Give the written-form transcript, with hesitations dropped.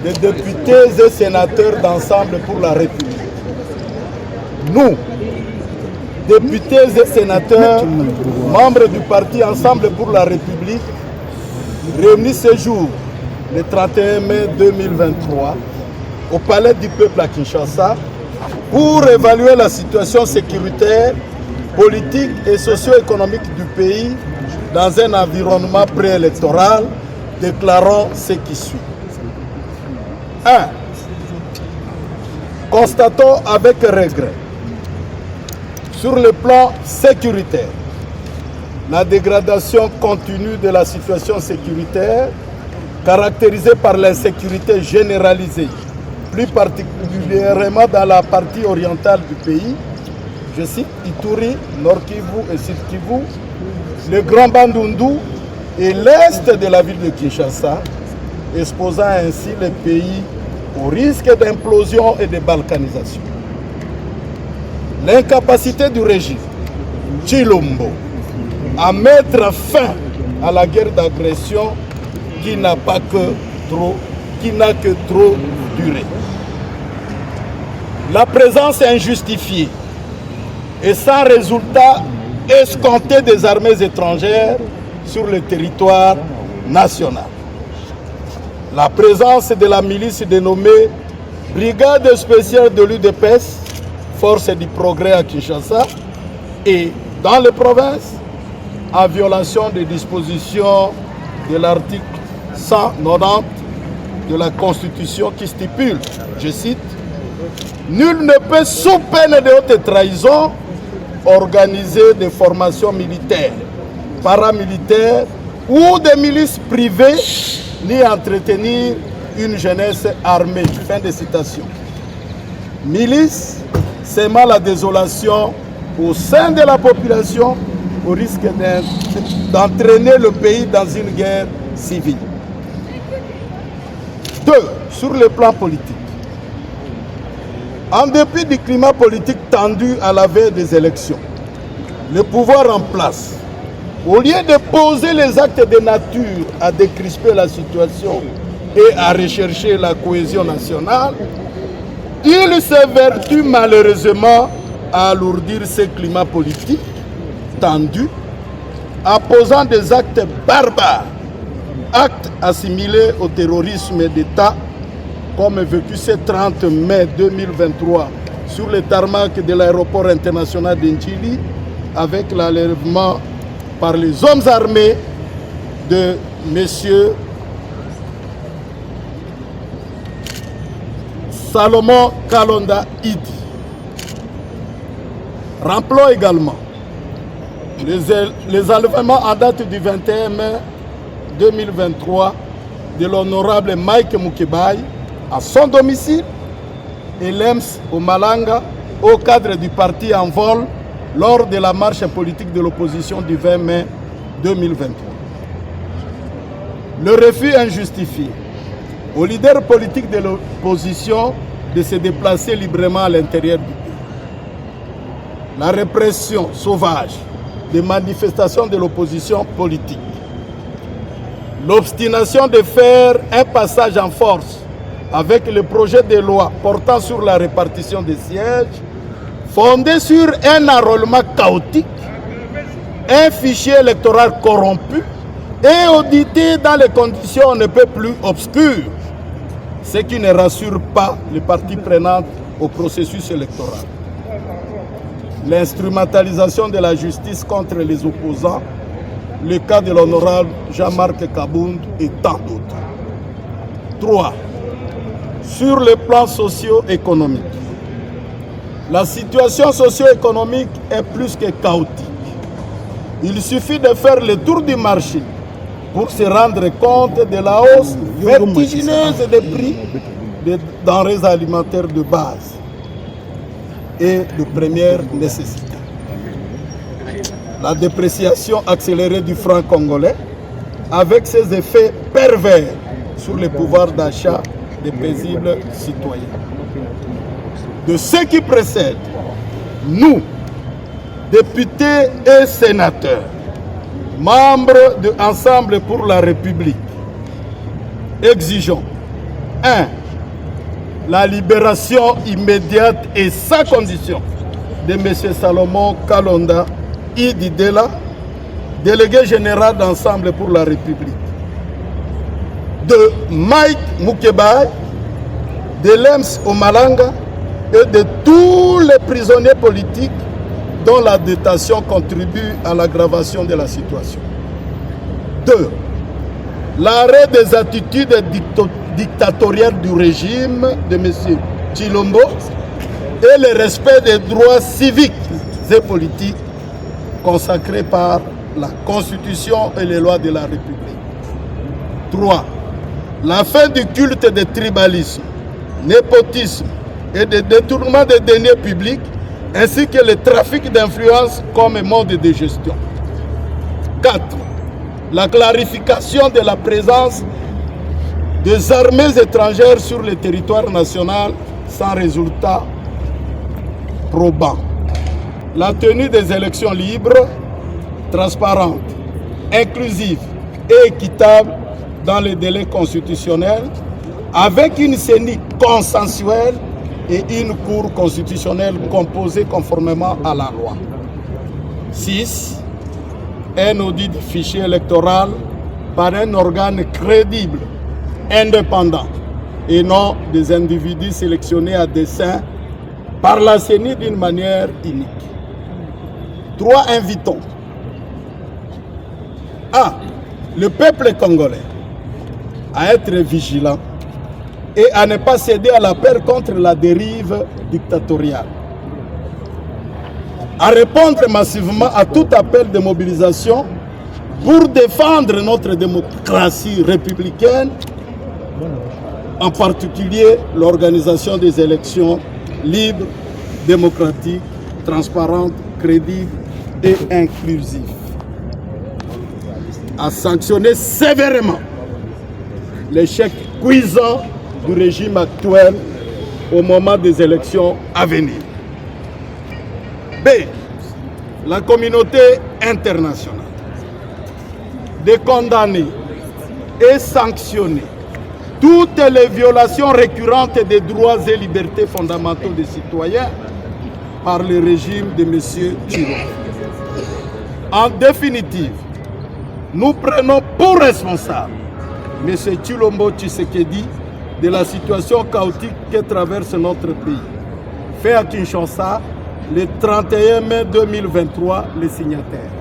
des députés et sénateurs d'Ensemble pour la République. Nous, députés et sénateurs, membres du parti Ensemble pour la République, réunis ce jour, le 31 mai 2023, au Palais du Peuple à Kinshasa, pour évaluer la situation sécuritaire, politique et socio-économique du pays dans un environnement préélectoral, déclarant ce qui suit. 1. Constatons avec regret, sur le plan sécuritaire, la dégradation continue de la situation sécuritaire, caractérisée par l'insécurité généralisée, plus particulièrement dans la partie orientale du pays, je cite Ituri, Nord Kivu et Sud Kivu, le Grand Bandundu et l'est de la ville de Kinshasa, exposant ainsi le pays au risque d'implosion et de balkanisation. L'incapacité du régime Tshilombo à mettre fin à la guerre d'agression qui n'a que trop duré. La présence injustifiée et sans résultat escompté des armées étrangères sur le territoire national. La présence de la milice dénommée Brigade spéciale de l'UDPS, Force du progrès à Kinshasa, et dans les provinces, en violation des dispositions de l'article 190 de la Constitution qui stipule, je cite, « Nul ne peut sous peine de haute trahison organiser des formations militaires, paramilitaires ou des milices privées, ni entretenir une jeunesse armée. » Fin de citation. Milice, sèmant la désolation au sein de la population au risque d'entraîner le pays dans une guerre civile. 2. Sur le plan politique. En dépit du climat politique tendu à la veille des élections, le pouvoir en place, au lieu de poser les actes de nature à décrisper la situation et à rechercher la cohésion nationale, il s'évertue malheureusement à alourdir ce climat politique tendu en posant des actes barbares, actes assimilés au terrorisme d'État, comme vécu ce 30 mai 2023 sur le tarmac de l'aéroport international d'Indjili, avec l'enlèvement par les hommes armés de M. Salomon Kalonda Idi. Rappelons également les enlèvements en date du 21 mai 2023 de l'honorable Mike Mukebai à son domicile et l'EMS au Malanga au cadre du parti en vol lors de la marche politique de l'opposition du 20 mai 2023. Le refus injustifié aux leaders politiques de l'opposition de se déplacer librement à l'intérieur du pays. La répression sauvage des manifestations de l'opposition politique. L'obstination de faire un passage en force avec le projet de loi portant sur la répartition des sièges, fondé sur un enrôlement chaotique, un fichier électoral corrompu et audité dans les conditions ne peut plus obscures, ce qui ne rassure pas les parties prenantes au processus électoral. L'instrumentalisation de la justice contre les opposants, le cas de l'honorable Jean-Marc Kabound et tant d'autres. 3. Sur le plan socio-économique. La situation socio-économique est plus que chaotique. Il suffit de faire le tour du marché pour se rendre compte de la hausse vertigineuse des prix des denrées alimentaires de base et de première nécessité. La dépréciation accélérée du franc congolais avec ses effets pervers sur le pouvoir d'achat des paisibles citoyens. De ce qui précède, nous, députés et sénateurs, membres de Ensemble pour la République, exigeons 1. La libération immédiate et sans condition de M. Salomon Kalonda Ididela, délégué général d'Ensemble pour la République. De Mike Moukebaye, de Lems Omalanga et de tous les prisonniers politiques dont la détention contribue à l'aggravation de la situation. 2. L'arrêt des attitudes dictatoriales du régime de M. Tshilombo et le respect des droits civiques et politiques consacrés par la Constitution et les lois de la République. 3. La fin du culte de tribalisme, népotisme et de détournement des deniers publics, ainsi que le trafic d'influence comme mode de gestion. 4. La clarification de la présence des armées étrangères sur le territoire national sans résultat probant. La tenue des élections libres, transparentes, inclusives et équitables dans les délais constitutionnels, avec une CENI consensuelle et une cour constitutionnelle composée conformément à la loi. 6. Un audit du fichier électoral par un organe crédible, indépendant, et non des individus sélectionnés à dessein par la CENI d'une manière unique. 3. Invitons le peuple congolais à être vigilant et à ne pas céder à la peur contre la dérive dictatoriale, à répondre massivement à tout appel de mobilisation pour défendre notre démocratie républicaine, en particulier l'organisation des élections libres, démocratiques, transparentes, crédibles et inclusives, à sanctionner sévèrement l'échec cuisant du régime actuel au moment des élections à venir. B. La communauté internationale de condamner et sanctionner toutes les violations récurrentes des droits et libertés fondamentaux des citoyens par le régime de M. Tshilombo. En définitive, nous prenons pour responsable M. Tshilombo Tshisekedi de la situation chaotique que traverse notre pays. Fait à Kinshasa, le 31 mai 2023, les signataires.